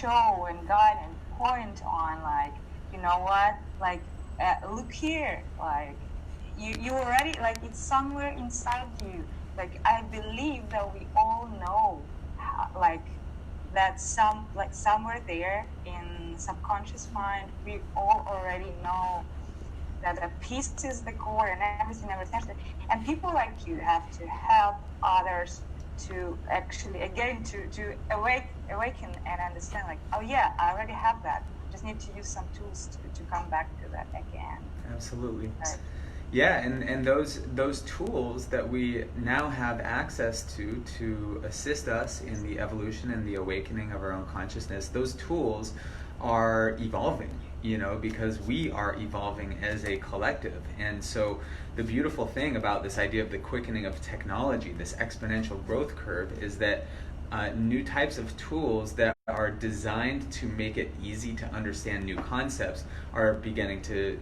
show and guide and point on, like, you know what, like, look here, like, you already, like, it's somewhere inside you. Like, I believe that we all know, like, that somewhere there in subconscious mind, we all already know that the peace is the core and everything. And people like you have to help others to actually, again, to awaken and understand, like, oh yeah, I already have that. Just need to use some tools to come back to that again. Absolutely. Right. Yeah, and those tools that we now have access to assist us in the evolution and the awakening of our own consciousness, those tools are evolving, because we are evolving as a collective. And so the beautiful thing about this idea of the quickening of technology, this exponential growth curve, is that new types of tools that are designed to make it easy to understand new concepts are beginning to,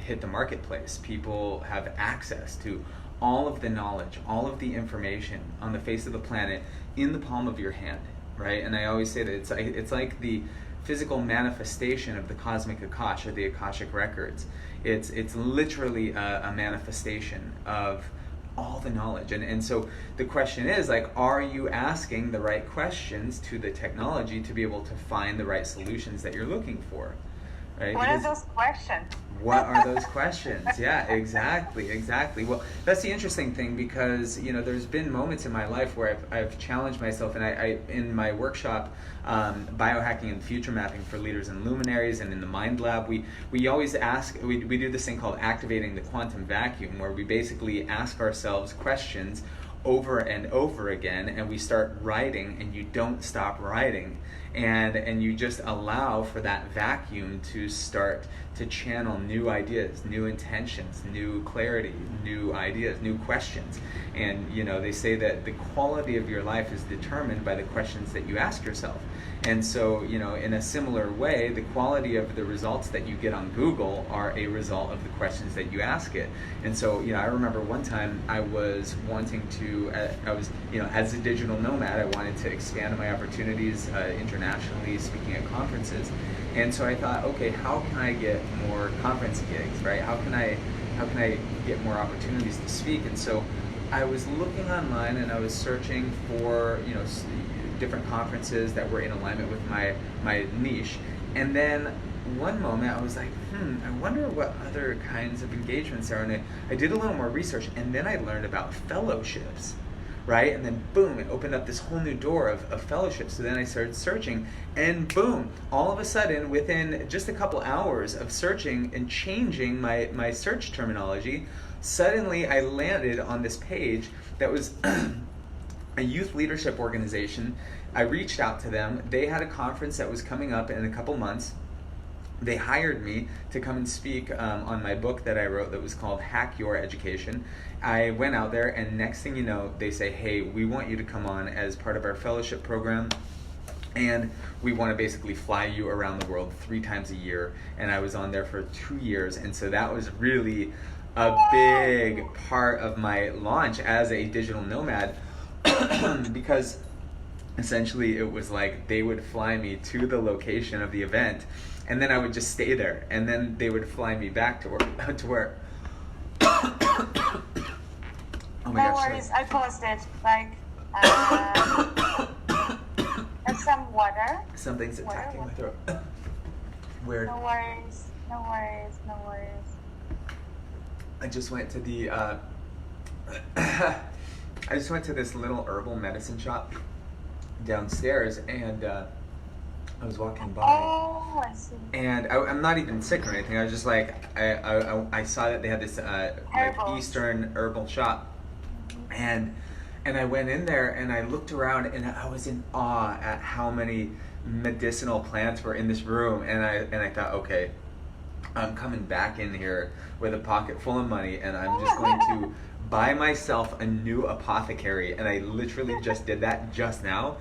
hit the marketplace. People have access to all of the knowledge, all of the information on the face of the planet in the palm of your hand, right? And I always say that it's like the physical manifestation of the cosmic Akash, or the Akashic records. It's literally a manifestation of all the knowledge. And so the question is, like, are you asking the right questions to the technology to be able to find the right solutions that you're looking for, right? What are those questions? What are those questions? Yeah, exactly. Well, that's the interesting thing, because there's been moments in my life where I've challenged myself, and I in my workshop, biohacking and future mapping for leaders and luminaries, and in the Mind Lab, we always ask, we do this thing called activating the quantum vacuum, where we basically ask ourselves questions over and over again, and we start writing, and you don't stop writing, and you just allow for that vacuum to start to channel new ideas, new intentions, new clarity, new ideas, new questions. And they say that the quality of your life is determined by the questions that you ask yourself. And so, in a similar way, the quality of the results that you get on Google are a result of the questions that you ask it. And so, I remember one time I was wanting to, as a digital nomad, I wanted to expand my opportunities internationally, speaking at conferences. And so I thought, okay, how can I get more conference gigs, right? How can I get more opportunities to speak? And so I was looking online, and I was searching for, different conferences that were in alignment with my niche. And then one moment I was like, I wonder what other kinds of engagements there are. And I did a little more research, and then I learned about fellowships, right? And then boom, it opened up this whole new door of fellowships. So then I started searching, and boom, all of a sudden, within just a couple hours of searching and changing my search terminology, suddenly I landed on this page that was a youth leadership organization. I reached out to them. They had a conference that was coming up in a couple months. They hired me to come and speak on my book that I wrote that was called Hack Your Education. I went out there, and next thing you know, they say, hey, we want you to come on as part of our fellowship program, and we want to basically fly you around the world 3 times a year. And I was on there for 2 years, and so that was really a big part of my launch as a digital nomad, because essentially it was like they would fly me to the location of the event, and then I would just stay there, and then they would fly me back to where oh my No gosh, worries, I paused it. Like, and some water. something's attacking my throat. Weird. No worries. I just went to the I just went to this little herbal medicine shop downstairs, and I was walking by. Oh, I see. And I'm not even sick or anything. I was just like, I saw that they had this like Herbals. Eastern herbal shop, and I went in there, and I looked around, and I was in awe at how many medicinal plants were in this room. And I thought, okay, I'm coming back in here with a pocket full of money, and I'm just going to buy myself a new apothecary. And I literally just did that just now,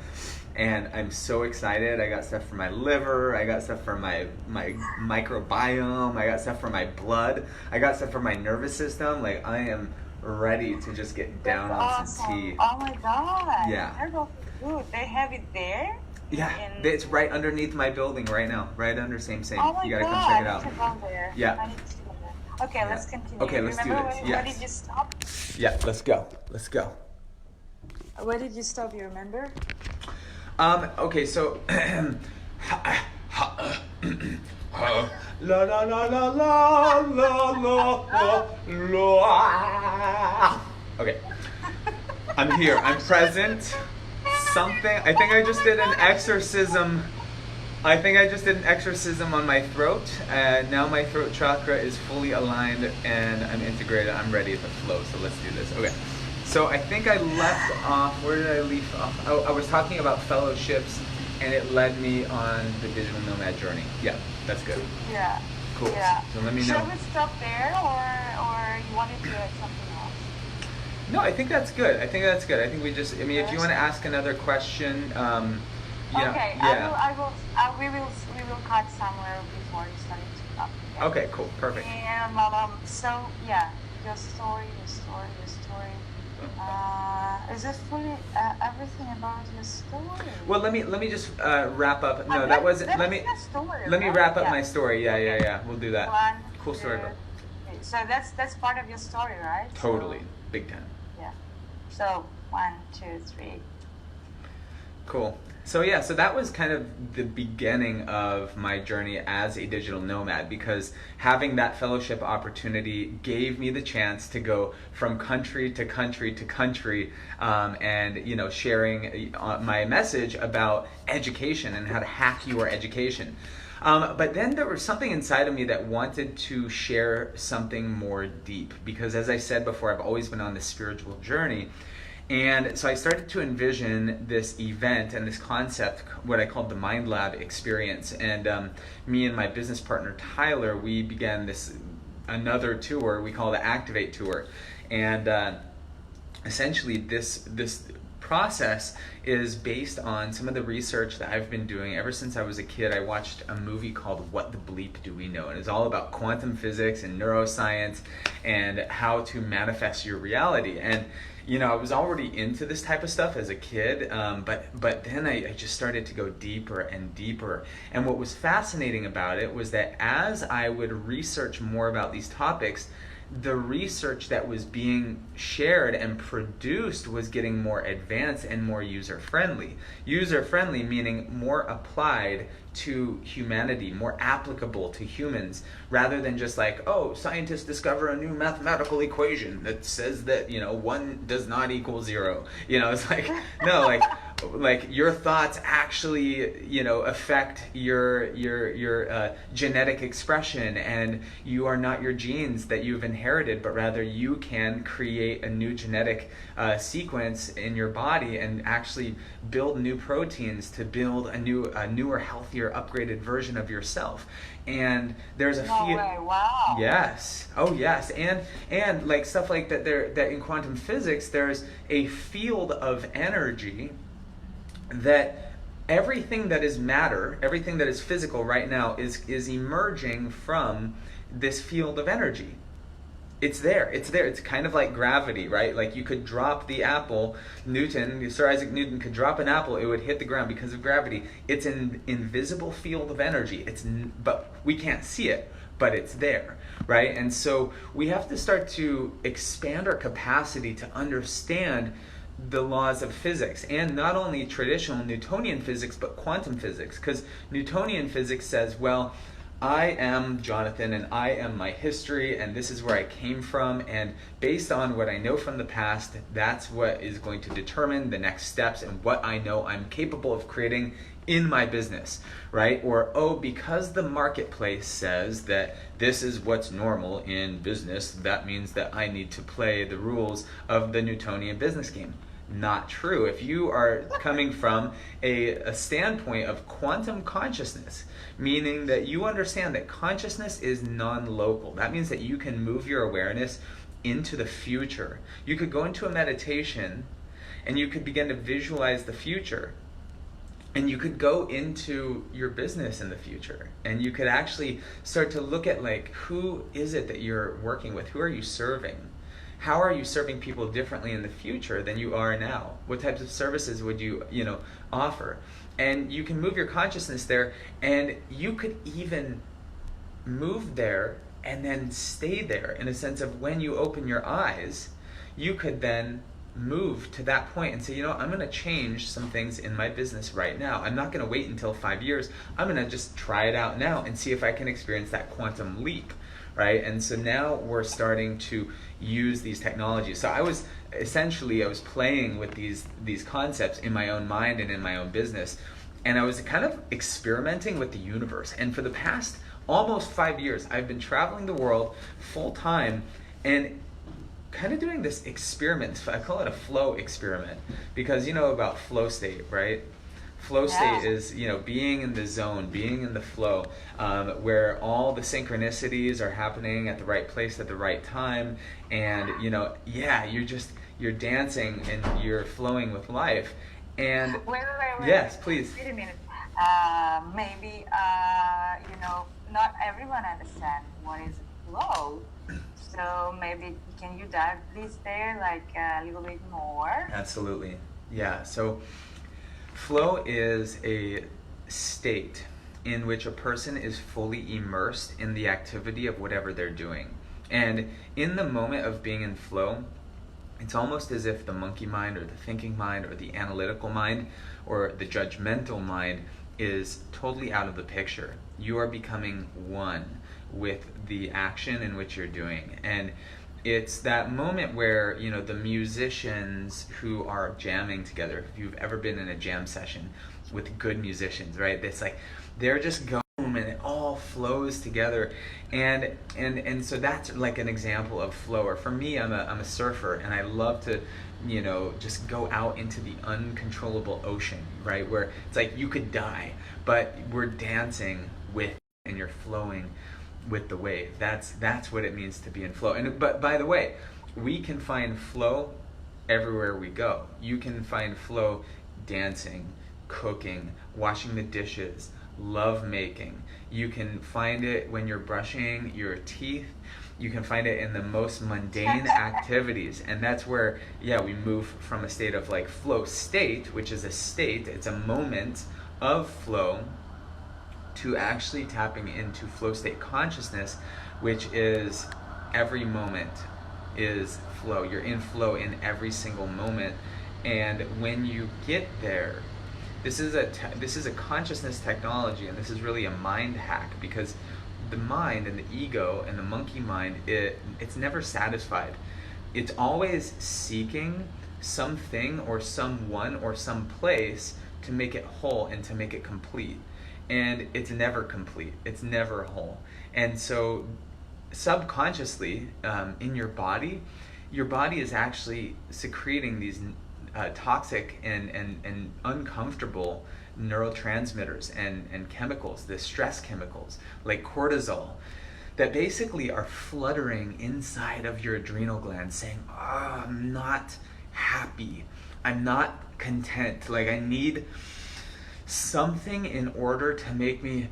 and I'm so excited. I got stuff for my liver, I got stuff for my microbiome, I got stuff for my blood, I got stuff for my nervous system. Like, I am ready to just get down That's on awesome. some tea. Oh my god. Yeah. Herbal food. They have it there? Yeah, in it's right underneath my building right now, right under Same Same. Oh my You gotta come God, check I it out. need to go there. Yeah. I need to go there. Okay, Yeah. let's continue. Okay, let's do Remember this. where Yes. did you stop? Yeah, let's go. Let's go. Where did you stop? You remember? Okay, so la la la la la la la la. Okay. I'm here. I'm present. Something. I think I just did an exorcism. I think I just did an exorcism on my throat. Now my throat chakra is fully aligned and I'm integrated. I'm ready to flow. So let's do this. Okay. So I think I left off. Where did I leave off? Oh, I was talking about fellowships, and it led me on the digital nomad journey. Yeah, that's good. Yeah. Cool. Yeah. So let me know. Shall we stop there, or you wanted to add something else? No, I think that's good. I think that's good. I think we just. I mean, if you want to ask another question, yeah, Okay. yeah. We will cut somewhere before you start to talk. Yeah. Okay, cool, perfect. And so yeah, your story. Is it fully everything about your story? Well, let me just wrap up. No, that wasn't. Let me wrap up my story. Yeah. We'll do that. Cool story, bro. So that's part of your story, right? Totally, So, big time. yeah. So 1, 2, 3. Cool. So yeah, so that was kind of the beginning of my journey as a digital nomad, because having that fellowship opportunity gave me the chance to go from country to country to country, and sharing my message about education and how to hack your education. But then there was something inside of me that wanted to share something more deep, because as I said before, I've always been on this spiritual journey. And so I started to envision this event and this concept, what I called the Mind Lab experience. And me and my business partner, Tyler, we began another tour we call the Activate Tour. And essentially this process is based on some of the research that I've been doing ever since I was a kid. I watched a movie called What the Bleep Do We Know? And it's all about quantum physics and neuroscience and how to manifest your reality. And I was already into this type of stuff as a kid, but then I just started to go deeper and deeper. And what was fascinating about it was that as I would research more about these topics, the research that was being shared and produced was getting more advanced and more user-friendly. User-friendly meaning more applied to humanity, more applicable to humans, rather than just like, oh, scientists discover a new mathematical equation that says that, 1 does not equal 0. It's like, no, like your thoughts actually, affect your genetic expression, and you are not your genes that you've inherited, but rather you can create a new genetic sequence in your body and actually build new proteins to build a newer, healthier, upgraded version of yourself. And there's a No way. Wow. Yes. Oh, yes. And like stuff like that. That in quantum physics, there's a field of energy that everything that is matter, everything that is physical right now is emerging from this field of energy. It's there. It's kind of like gravity, right? Like you could drop the apple, Sir Isaac Newton could drop an apple, it would hit the ground because of gravity. It's an invisible field of energy. But we can't see it, but it's there, right? And so we have to start to expand our capacity to understand the laws of physics, and not only traditional Newtonian physics, but quantum physics. Because Newtonian physics says, well, I am Jonathan and I am my history and this is where I came from, and based on what I know from the past, that's what is going to determine the next steps and what I know I'm capable of creating in my business, right? Or, oh, because the marketplace says that this is what's normal in business, that means that I need to play the rules of the Newtonian business game. Not true. If you are coming from a standpoint of quantum consciousness, meaning that you understand that consciousness is non-local, that means that you can move your awareness into the future. You could go into a meditation and you could begin to visualize the future. And you could go into your business in the future, and you could actually start to look at, like, who is it that you're working with? Who are you serving? How are you serving people differently in the future than you are now? What types of services would you, offer? and you can move your consciousness there, and you could even move there and then stay there, in a sense of when you open your eyes, you could then move to that point and say, you know, I'm going to change some things in my business right now. I'm not going to wait until 5 years. I'm going to just try it out now and see if I can experience that quantum leap, right? And so now we're starting to use these technologies. So I was playing with these concepts in my own mind and in my own business, and I was kind of experimenting with the universe. And for the past almost 5 years, I've been traveling the world full time and kind of doing this experiment. I call it a flow experiment, because you know about flow state, right? Flow state is, you know, being in the zone, being in the flow, where all the synchronicities are happening at the right place at the right time, and you know, you're dancing and you're flowing with life. And wait. Yes, please. Wait a minute. Maybe you know, not everyone understands what is flow. So maybe can you dive this there like a little bit more? Absolutely. Yeah. So flow is a state in which a person is fully immersed in the activity of whatever they're doing. And in the moment of being in flow, it's almost as if the monkey mind or the thinking mind or the analytical mind or the judgmental mind is totally out of the picture. You are becoming one with the action in which you're doing. And it's that moment where, you know, the musicians who are jamming together, if you've ever been in a jam session with good musicians, right? It's like they're just going and it all flows together. And so that's like an example of flow. Or for me, I'm a surfer, and I love to, you know, just go out into the uncontrollable ocean, right? Where it's like you could die, but we're dancing with, and you're flowing with the wave. That's what it means to be in flow. And but by the way, we can find flow everywhere we go. You can find flow dancing, cooking, washing the dishes, love making. You can find it when you're brushing your teeth. You can find it in the most mundane activities. And that's where, we move from a state of like flow state, which is a state, it's a moment of flow, to actually tapping into flow state consciousness, which is every moment is flow. You're in flow in every single moment. And when you get there, this is a consciousness technology, and this is really a mind hack, because the mind and the ego and the monkey mind, it's never satisfied. It's always seeking something or someone or some place to make it whole and to make it complete. And it's never complete. It's never whole. And so subconsciously, in your body is actually secreting these toxic and uncomfortable neurotransmitters and chemicals, the stress chemicals like cortisol, that basically are fluttering inside of your adrenal glands, saying, "Oh, I'm not happy. I'm not content. Like, I need something in order to make me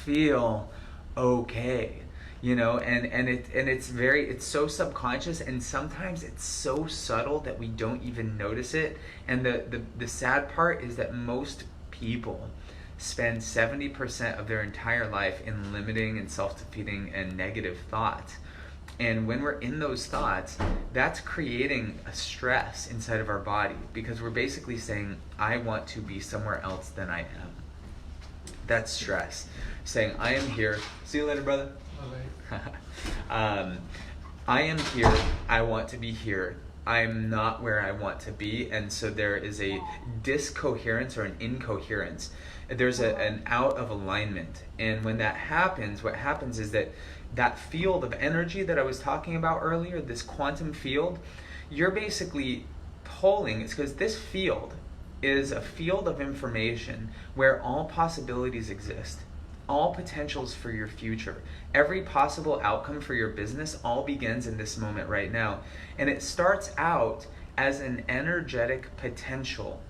feel okay." You know, and it's so subconscious, and sometimes it's so subtle that we don't even notice it. And the sad part is that most people spend 70% of their entire life in limiting and self-defeating and negative thoughts. And when we're in those thoughts, that's creating a stress inside of our body, because we're basically saying, I want to be somewhere else than I am. That's stress. Saying, I am here. See you later, brother. I am here, I want to be here, I'm not where I want to be. And so there is a discoherence or an incoherence. There's an out of alignment. And when that happens, what happens is that field of energy that I was talking about earlier, this quantum field, you're basically pulling. It's because this field is a field of information where all possibilities exist. All potentials for your future, every possible outcome for your business, all begins in this moment right now. And it starts out as an energetic potential.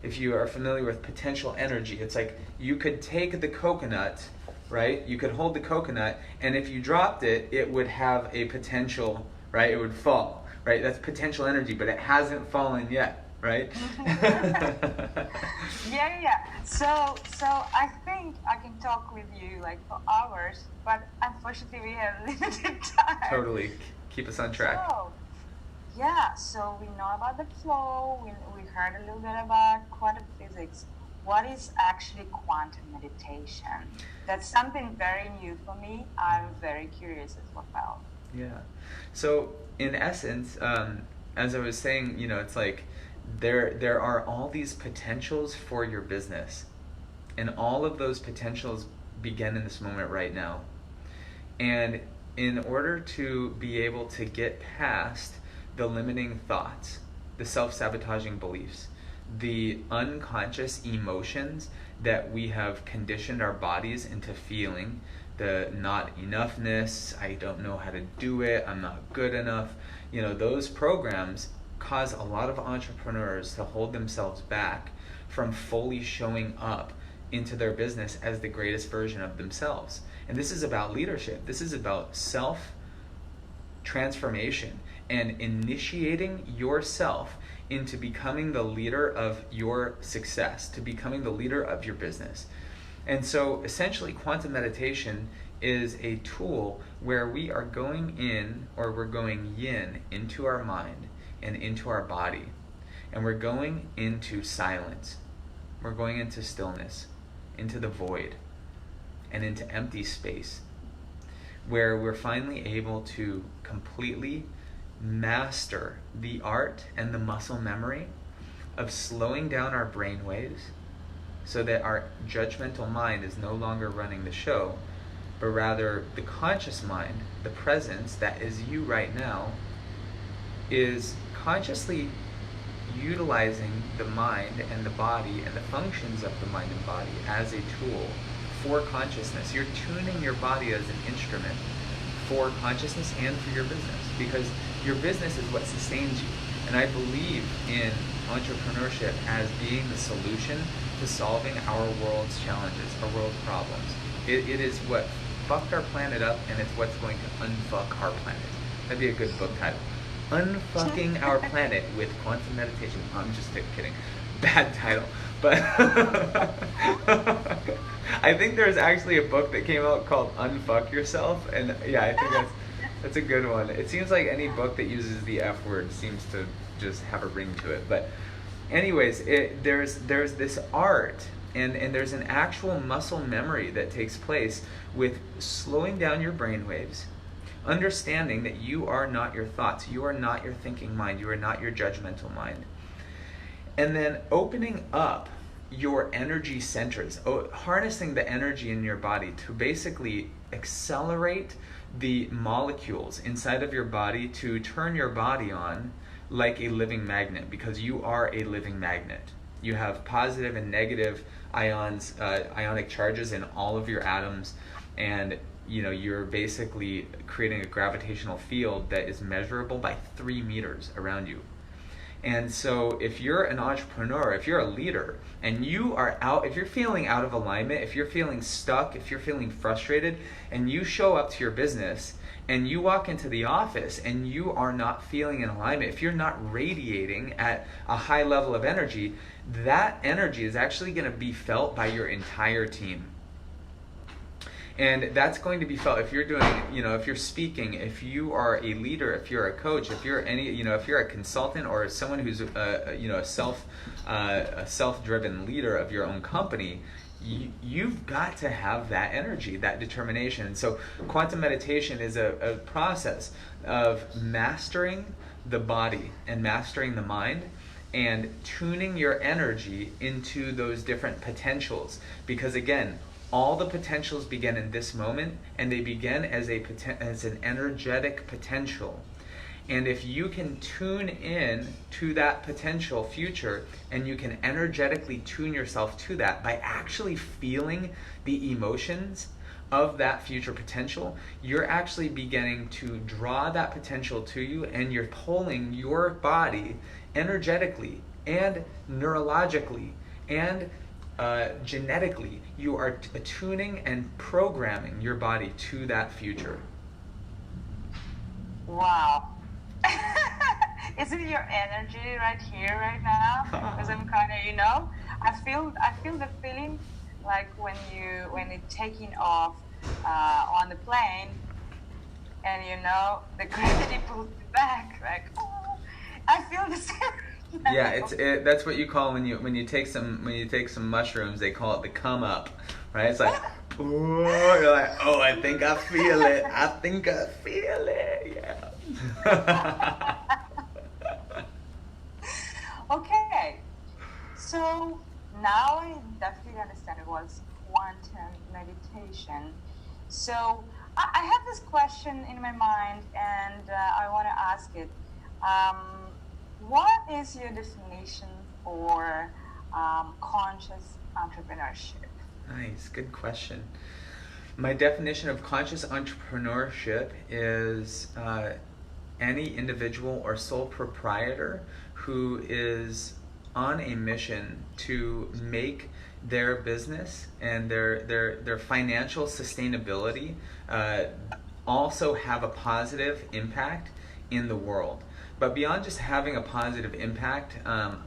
If you are familiar with potential energy, it's like you could take the coconut, right? You could hold the coconut, and if you dropped it, it would have a potential, right? It would fall, right? That's potential energy, but it hasn't fallen yet, right? Yeah. So I think I can talk with you like for hours, but unfortunately we have limited time. Totally. Keep us on track. So yeah, so we know about the flow. We heard a little bit about quantum physics. What is actually quantum meditation? That's something very new for me. I'm very curious as well. Yeah. So in essence, as I was saying, it's like there are all these potentials for your business, and all of those potentials begin in this moment right now. And in order to be able to get past the limiting thoughts, the self-sabotaging beliefs, the unconscious emotions that we have conditioned our bodies into feeling, the not enoughness, I don't know how to do it, I'm not good enough, those programs cause a lot of entrepreneurs to hold themselves back from fully showing up into their business as the greatest version of themselves. And this is about leadership. This is about self transformation and initiating yourself into becoming the leader of your success, to becoming the leader of your business. And so essentially quantum meditation is a tool where we are going in, or we're going yin into our mind and into our body. And we're going into silence. We're going into stillness, into the void, and into empty space, where we're finally able to completely master the art and the muscle memory of slowing down our brain waves so that our judgmental mind is no longer running the show, but rather the conscious mind, the presence that is you right now, is consciously utilizing the mind and the body and the functions of the mind and body as a tool for consciousness. You're tuning your body as an instrument for consciousness and for your business, because your business is what sustains you. And I believe in entrepreneurship as being the solution to solving our world's challenges, our world's problems. It is what fucked our planet up, and it's what's going to unfuck our planet. That'd be a good book title. Unfucking Our Planet with Quantum Meditation. I'm just kidding. Bad title. But I think there's actually a book that came out called Unfuck Yourself, and yeah, I think that's a good one. It seems like any book that uses the F word seems to just have a ring to it. But anyways, there's this art, and there's an actual muscle memory that takes place with slowing down your brain waves, understanding that you are not your thoughts, you are not your thinking mind, you are not your judgmental mind. And then opening up your energy centers, harnessing the energy in your body to basically accelerate the molecules inside of your body to turn your body on like a living magnet, because you are a living magnet. You have positive and negative ions, ionic charges in all of your atoms, and you're basically creating a gravitational field that is measurable by 3 meters around you. And so if you're an entrepreneur, if you're a leader, and if you're feeling out of alignment, if you're feeling stuck, if you're feeling frustrated, and you show up to your business and you walk into the office and you are not feeling in alignment, if you're not radiating at a high level of energy, that energy is actually going to be felt by your entire team. And that's going to be felt if you're doing, if you're speaking, if you are a leader, if you're a coach, if you're if you're a consultant or someone who's a self-driven leader of your own company, you've got to have that energy, that determination. So quantum meditation is a process of mastering the body and mastering the mind, and tuning your energy into those different potentials. Because again, all the potentials begin in this moment, and they begin as an energetic potential. And if you can tune in to that potential future, and you can energetically tune yourself to that by actually feeling the emotions of that future potential, you're actually beginning to draw that potential to you, and you're pulling your body energetically and neurologically and genetically. You are attuning and programming your body to that future. Wow. Is it your energy right here, right now? Because I'm kind of, I feel the feeling like when it's taking off on the plane, and the gravity pulls you back. Like, oh, I feel the same. Yeah, that's what you call when you take some mushrooms. They call it the come up, right? It's like, oh, you're like, oh, I think I feel it. I think I feel it. Yeah. Okay, so now I definitely understand it was quantum meditation. So I have this question in my mind, and I want to ask it. Um, what is your definition for conscious entrepreneurship? Nice, good question. My definition of conscious entrepreneurship is any individual or sole proprietor who is on a mission to make their business and their financial sustainability also have a positive impact in the world. But beyond just having a positive impact,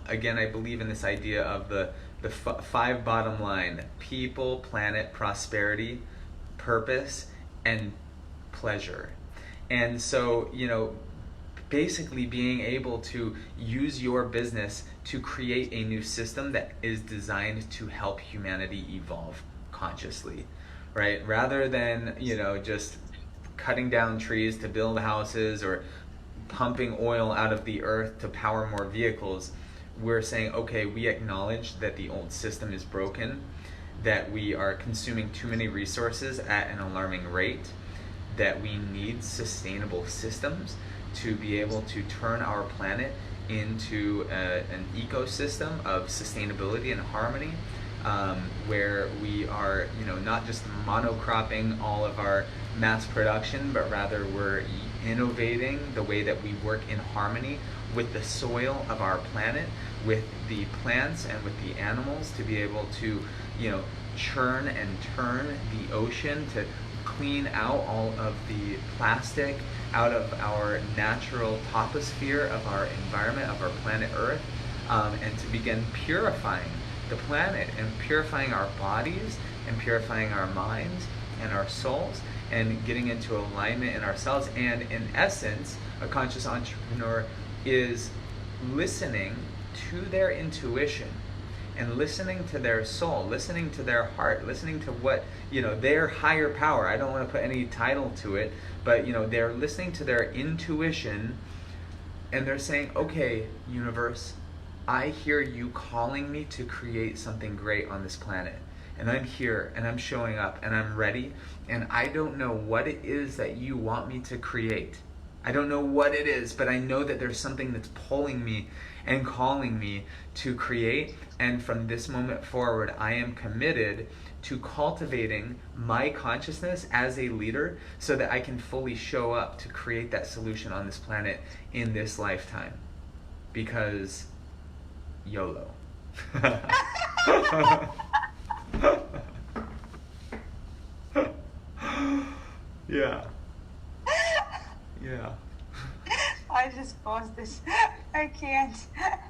again, I believe in this idea of the five bottom line: people, planet, prosperity, purpose, and pleasure. And so, basically being able to use your business to create a new system that is designed to help humanity evolve consciously, right? Rather than, just cutting down trees to build houses or pumping oil out of the earth to power more vehicles, we're saying, okay, we acknowledge that the old system is broken, that we are consuming too many resources at an alarming rate, that we need sustainable systems to be able to turn our planet into an ecosystem of sustainability and harmony, where we are, not just monocropping all of our mass production, but rather we're innovating the way that we work in harmony with the soil of our planet, with the plants and with the animals, to be able to, churn and turn the ocean, to clean out all of the plastic out of our natural toposphere of our environment, of our planet Earth, and to begin purifying the planet and purifying our bodies and purifying our minds and our souls and getting into alignment in ourselves. And in essence, a conscious entrepreneur is listening to their intuition and listening to their soul, listening to their heart, listening to what, their higher power. I don't want to put any title to it, but, they're listening to their intuition, and they're saying, okay, universe, I hear you calling me to create something great on this planet. And I'm here, and I'm showing up, and I'm ready, and I don't know what it is that you want me to create. I don't know what it is, but I know that there's something that's pulling me and calling me to create. And from this moment forward, I am committed to cultivating my consciousness as a leader so that I can fully show up to create that solution on this planet in this lifetime. Because YOLO. Yeah. Yeah. I just paused this. I can't.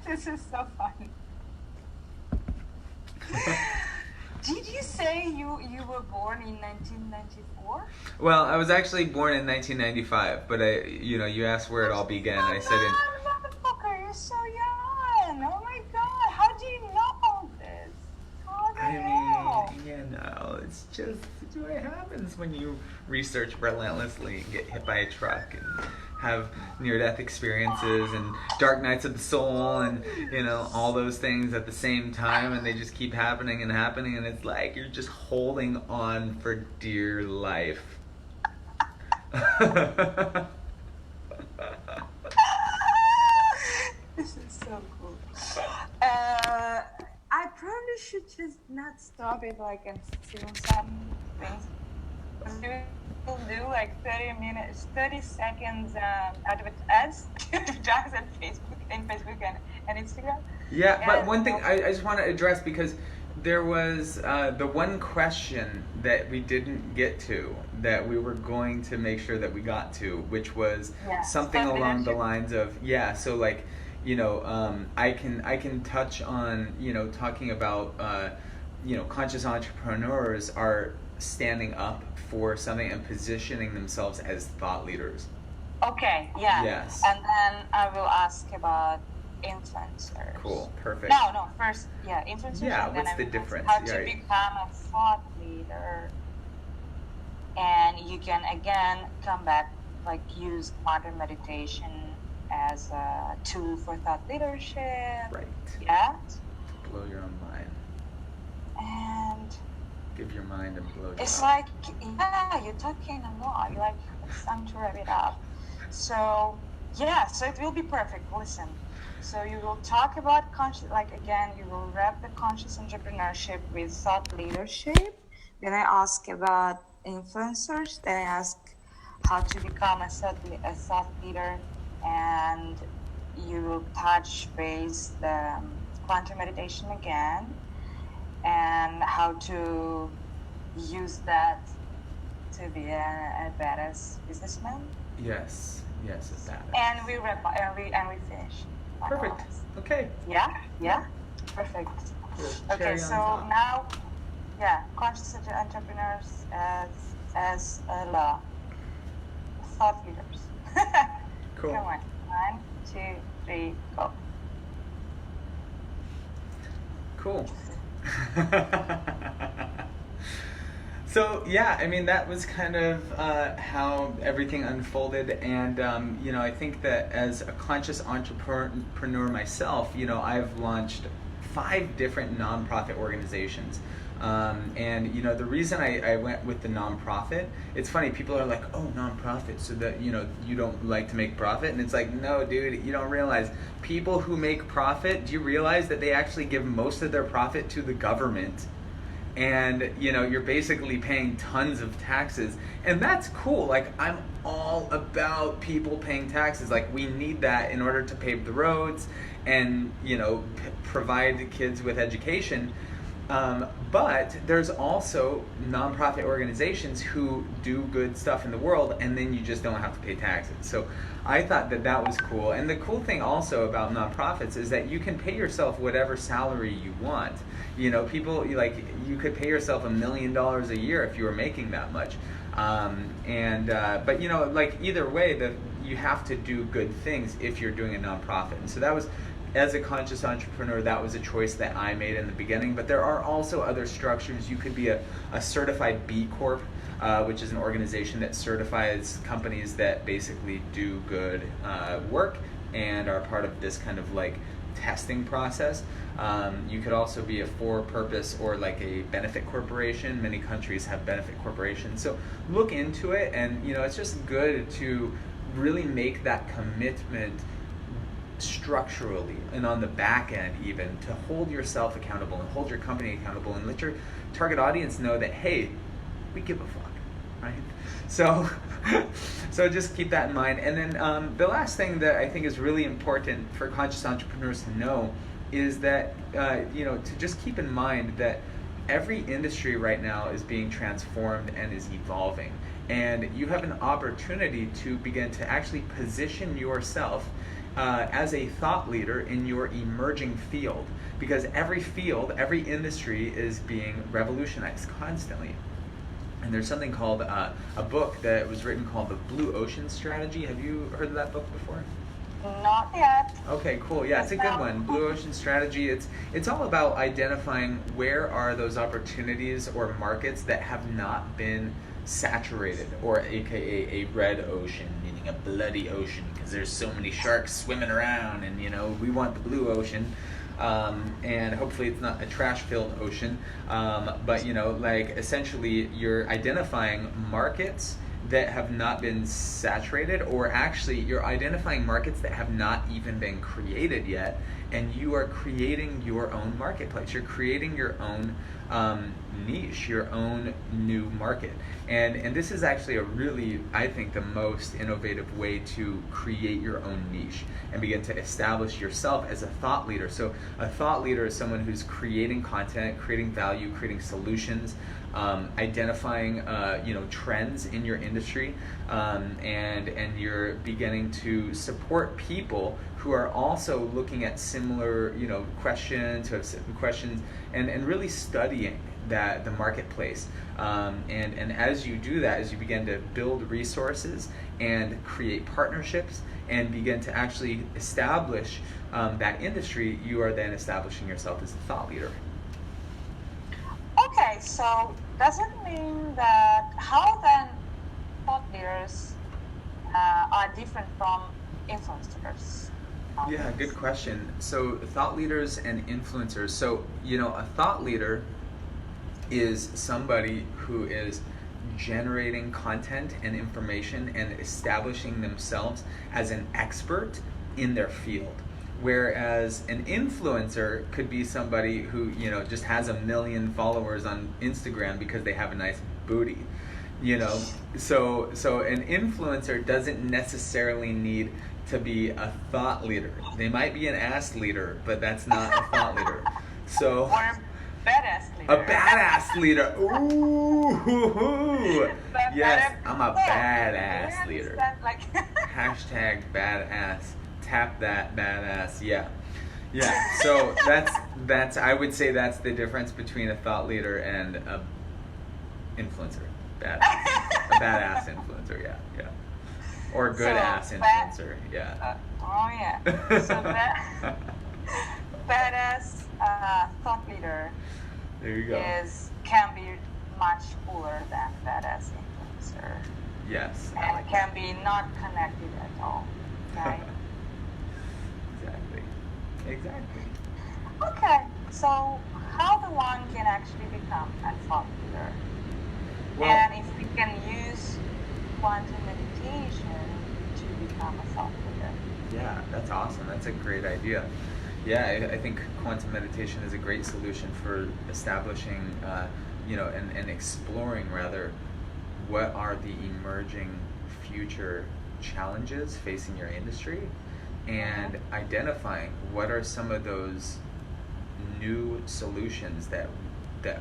This is so fun. Did you say you were born in 1994? Well, I was actually born in 1995, but you asked where it all began. I said in. Motherfucker, you're so young. Oh my God, how do you know this? How the hell? It's just what happens when you research relentlessly and get hit by a truck and have near-death experiences and dark nights of the soul and all those things at the same time, and they just keep happening and happening, and it's like you're just holding on for dear life. This is so cool. I probably should just not stop it and film some things. We'll do 30 seconds ads just on Facebook and Instagram. Yeah, but one thing I just want to address, because there was the one question that we didn't get to that we were going to make sure that we got to, which was Yeah. something Thought along the leadership. lines of, so like, I can touch on, talking about, conscious entrepreneurs are standing up for something and positioning themselves as thought leaders. Okay, yeah. Yes. And then I will ask about influencers. Cool, perfect. No, first, yeah, influencers. Yeah, and then what's I the will ask difference? how Yeah, to right. become a thought leader. And you can again come back, like use quantum meditation as a tool for thought leadership. Right. Yeah. Blow your own mind. And Give your mind a blow job. it's like, yeah, you're talking a lot. You're like, it's time to wrap it up. So, yeah, so it will be perfect. Listen. So you will talk about you will wrap the conscious entrepreneurship with thought leadership. Then I ask about influencers. Then I ask how to become a thought leader. And you will touch base the quantum meditation again and how to use that to be a badass businessman. Yes, a badass. And we wrap and we finish. Perfect. Okay. Yeah, perfect. Okay, Cherry on so top. now, conscious entrepreneurs as law, thought leaders. Cool. Come on, 1, 2, 3, go. Cool. So yeah, I mean that was kind of how everything unfolded, and I think that as a conscious entrepreneur myself, I've launched 5 different nonprofit organizations, and the reason I went with the nonprofit, it's funny, people are like, oh, nonprofit, so that you don't like to make profit, and it's like, no, dude, you don't realize people who make profit. Do you realize that they actually give most of their profit to the government? And you're basically paying tons of taxes, and that's cool. Like, I'm all about people paying taxes. Like, we need that in order to pave the roads and provide the kids with education. But there's also nonprofit organizations who do good stuff in the world, and then you just don't have to pay taxes. So I thought that was cool. And the cool thing also about nonprofits is that you can pay yourself whatever salary you want. People, you could pay yourself $1 million a year if you were making that much. But either way, you have to do good things if you're doing a nonprofit. And so that was, as a conscious entrepreneur, that was a choice that I made in the beginning. But there are also other structures. You could be a certified B Corp, which is an organization that certifies companies that basically do good work and are part of this kind of testing process. You could also be a for-purpose or like a benefit corporation. Many countries have benefit corporations. So look into it, and it's just good to really make that commitment structurally and on the back end, even to hold yourself accountable and hold your company accountable and let your target audience know that, hey, we give a fuck, right? So just keep that in mind. And then the last thing that I think is really important for conscious entrepreneurs to know is that to just keep in mind that every industry right now is being transformed and is evolving, and you have an opportunity to begin to actually position yourself as a thought leader in your emerging field, because every industry is being revolutionized constantly. And there's something called a book that was written called The Blue Ocean Strategy. Have you heard of that book before? Not yet. Okay, cool. Yeah, it's a good one. Blue Ocean Strategy. It's all about identifying where are those opportunities or markets that have not been saturated, or AKA a red ocean, meaning a bloody ocean, because there's so many sharks swimming around, and we want the blue ocean. And hopefully it's not a trash-filled ocean, but essentially you're identifying markets that have not been saturated, or actually you're identifying markets that have not even been created yet, and you are creating your own marketplace. You're creating your own niche, your own new market. And this is actually a really, I think, the most innovative way to create your own niche and begin to establish yourself as a thought leader. So a thought leader is someone who's creating content, creating value, creating solutions, identifying trends in your industry, and you're beginning to support people who are also looking at similar questions, who have questions, and really studying the marketplace. And as you do that, as you begin to build resources and create partnerships and begin to actually establish that industry, you are then establishing yourself as a thought leader. Okay, so does it mean that how then thought leaders are different from influencers? Yeah, good question. So thought leaders and influencers. So, a thought leader is somebody who is generating content and information and establishing themselves as an expert in their field. Whereas an influencer could be somebody who, just has 1 million followers on Instagram because they have a nice booty. So an influencer doesn't necessarily need to be a thought leader. They might be an ass leader, but that's not a thought leader. So or a badass leader. A badass leader. Ooh. Yes, I'm a badass leader. Hashtag badass. Tap that badass. Yeah. So that's I would say that's the difference between a thought leader and a influencer. A badass influencer. Yeah. Or a good ass influencer. Yeah. Oh yeah. So badass thought leader. There you go. Can be much cooler than badass influencer. Yes. And can be not connected at all. Right? Exactly. Okay, so how the one can actually become a thought leader? Well, and if we can use quantum meditation to become a thought leader. Yeah, that's awesome. That's a great idea. Yeah, I think quantum meditation is a great solution for establishing, and exploring rather, what are the emerging future challenges facing your industry, and identifying what are some of those new solutions that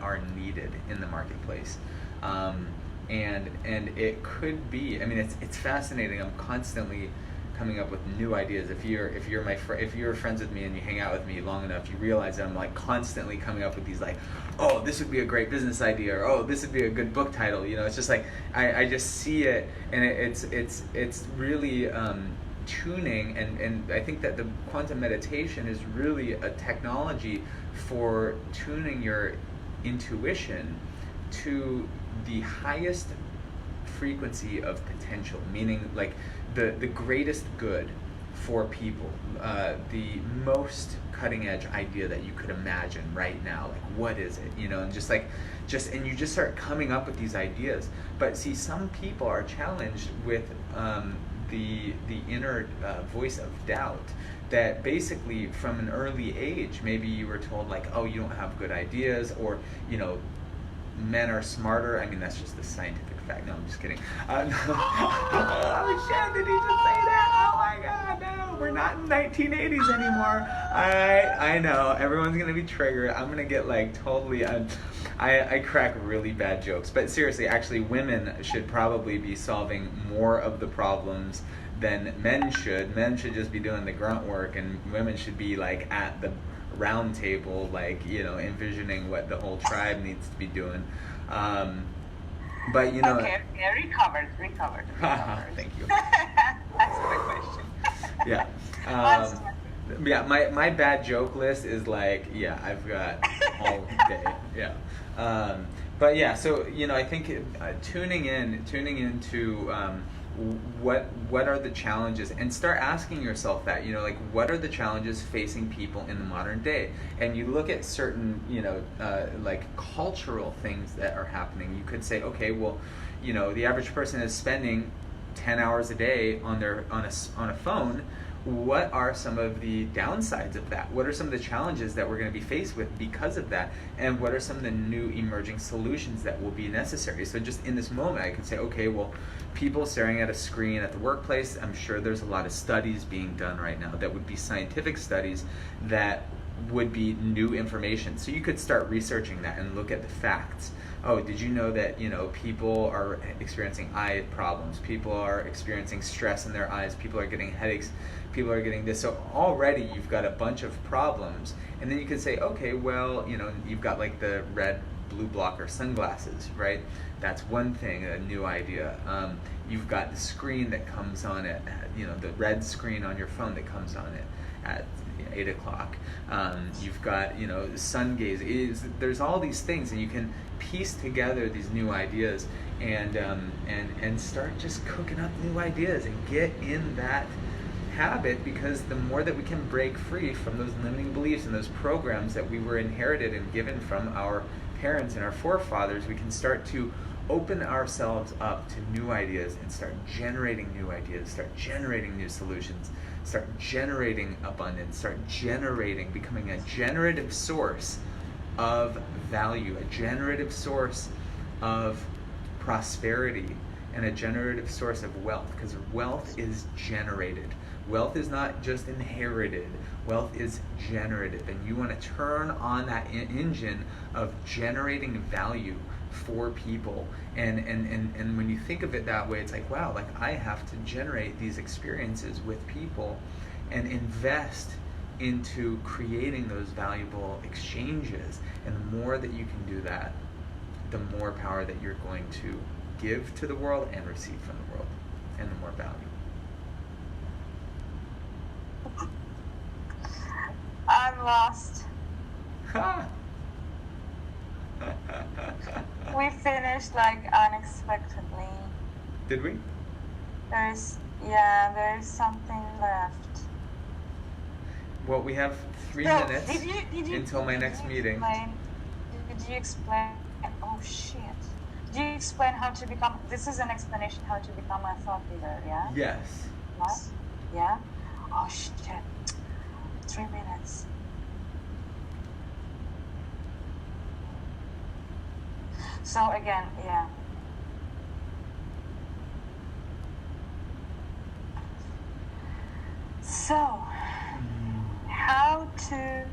are needed in the marketplace. And it could be, it's fascinating. I'm constantly coming up with new ideas. If you're friends with me and you hang out with me long enough, you realize that I'm like constantly coming up with these like, oh, this would be a great business idea, or oh, this would be a good book title. It's just like I just see it, and it's really tuning, and I think that the quantum meditation is really a technology for tuning your intuition to the highest frequency of potential, meaning like the greatest good for people, the most cutting edge idea that you could imagine right now. Like, what is it? And and you just start coming up with these ideas. But see, some people are challenged with the inner voice of doubt, that basically from an early age, maybe you were told like, oh, you don't have good ideas, or men are smarter. That's just the scientific fact. No, I'm just kidding. No. Oh shit, did he just say that? Oh my god, no, we're not in 1980s anymore. I know, everyone's gonna be triggered. I'm gonna get like totally I crack really bad jokes, but seriously, actually women should probably be solving more of the problems than men should. Men should just be doing the grunt work, and women should be like at the round table, like, envisioning what the whole tribe needs to be doing. But okay, recovered. Thank you. That's my question. Yeah. Yeah, my bad joke list is like, yeah, I've got all day. Yeah. But yeah, so I think tuning into what are the challenges, and start asking yourself that, like, what are the challenges facing people in the modern day? And you look at certain, like cultural things that are happening. You could say, okay, well, the average person is spending 10 hours a day on a phone. what are some of the downsides of that? What are some of the challenges that we're going to be faced with because of that? And what are some of the new emerging solutions that will be necessary? So just in this moment, I can say, okay, well, people staring at a screen at the workplace, I'm sure there's a lot of studies being done right now that would be scientific studies that would be new information. So you could start researching that and look at the facts. Oh, did you know that, people are experiencing eye problems, people are experiencing stress in their eyes, people are getting headaches, people are getting this. So already you've got a bunch of problems. And then you could say, okay, well, you've got like the red blue blocker sunglasses, right? That's one thing, a new idea. You've got the screen that comes on it, the red screen on your phone that comes on it at 8 o'clock. You've got, sun gaze. There's all these things, and you can piece together these new ideas and start just cooking up new ideas and get in that habit, because the more that we can break free from those limiting beliefs and those programs that we were inherited and given from our parents and our forefathers, we can start to open ourselves up to new ideas and start generating new ideas, start generating new solutions, start generating abundance, start becoming a generative source of value, a generative source of prosperity, and a generative source of wealth, because wealth is generated. Wealth is not just inherited. Wealth is generative, and you want to turn on that engine of generating value for people. And when you think of it that way, it's like, wow, like I have to generate these experiences with people and invest into creating those valuable exchanges. And the more that you can do that, the more power that you're going to give to the world and receive from the world, and the more value. I'm lost. We finished like unexpectedly. Did we? There's something left. Well, we have 3 So, minutes did you until my next meeting. Did you explain? Oh shit! Did you explain how to become? This is an explanation how to become a thought leader. Yeah. Yes. Yes. Yeah. Oh shit! 3 minutes. So again, yeah. So, how to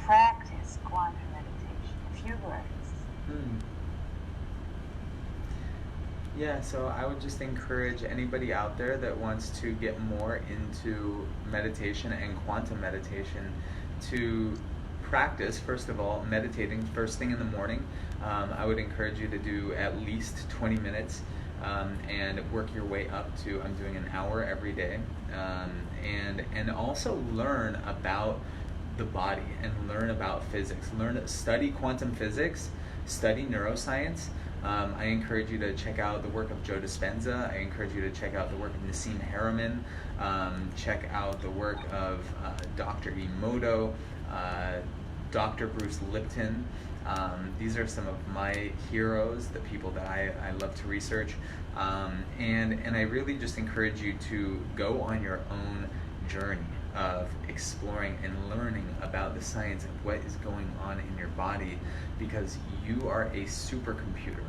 practice quantum meditation? A few words. Yeah, so I would just encourage anybody out there that wants to get more into meditation and quantum meditation to practice, first of all, meditating first thing in the morning. I would encourage you to do at least 20 minutes and work your way up to, I'm doing an hour every day. And also learn about the body and learn about physics. Study quantum physics, study neuroscience. I encourage you to check out the work of Joe Dispenza. I encourage you to check out the work of Nassim Haramein. Check out the work of Dr. Emoto, Dr. Bruce Lipton. These are some of my heroes, the people that I love to research. And I really just encourage you to go on your own journey of exploring and learning about the science of what is going on in your body, because you are a supercomputer.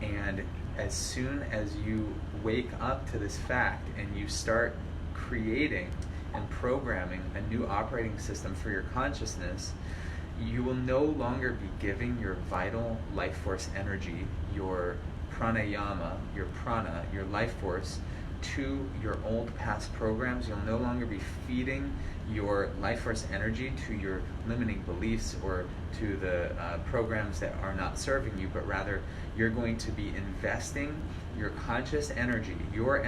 And as soon as you wake up to this fact and you start creating and programming a new operating system for your consciousness, you will no longer be giving your vital life force energy, your pranayama, your prana, your life force, to your old past programs. You'll no longer be feeding your life force energy to your limiting beliefs or to the programs that are not serving you, but rather you're going to be investing your conscious energy, your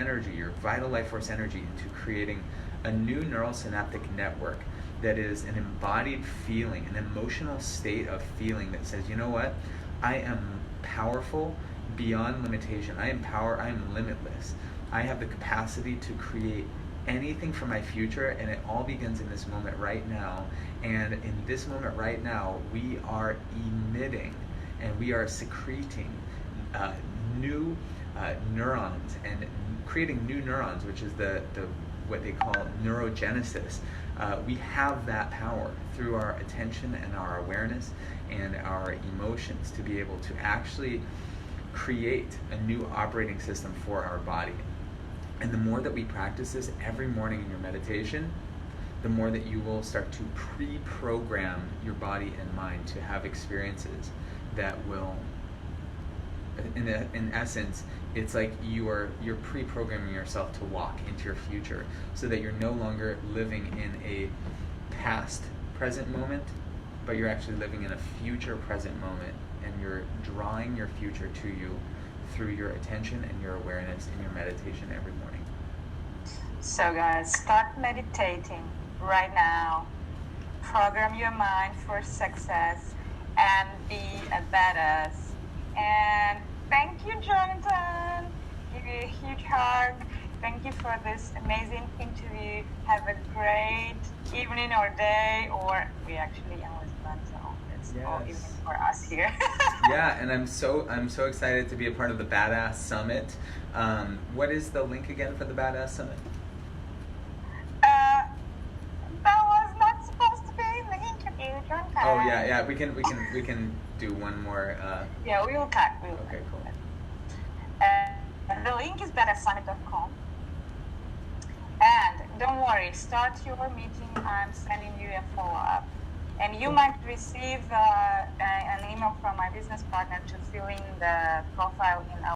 vital life force energy, into creating a new neural synaptic network that is an embodied feeling, an emotional state of feeling that says, you know what, I am powerful beyond limitation. I am limitless. I have the capacity to create anything for my future, and it all begins in this moment right now. And in this moment right now, we are emitting and we are secreting new neurons and creating new neurons, which is the what they call neurogenesis. We have that power through our attention and our awareness and our emotions to be able to actually create a new operating system for our body. And the more that we practice this every morning in your meditation, the more that you will start to pre-program your body and mind to have experiences that will, in essence, it's like you're pre-programming yourself to walk into your future, so that you're no longer living in a past present moment, but you're actually living in a future present moment, and you're drawing your future to you through your attention and your awareness and your meditation every morning. So guys, start meditating right now. Program your mind for success and be a badass. And thank you, Jonathan. Give you a huge hug. Thank you for this amazing interview. Have a great evening or day, or we actually always plan to it's all evening for us here. Yeah, and I'm so excited to be a part of the Badass Summit. What is the link again for the Badass Summit? That was not supposed to be in the interview, Jonathan. Oh yeah. We can do one more. Yeah, we will cut. Okay, cool. The link is badasssummit.com. And don't worry, start your meeting. I'm sending you a follow-up. And you might receive an email from my business partner to fill in the profile in our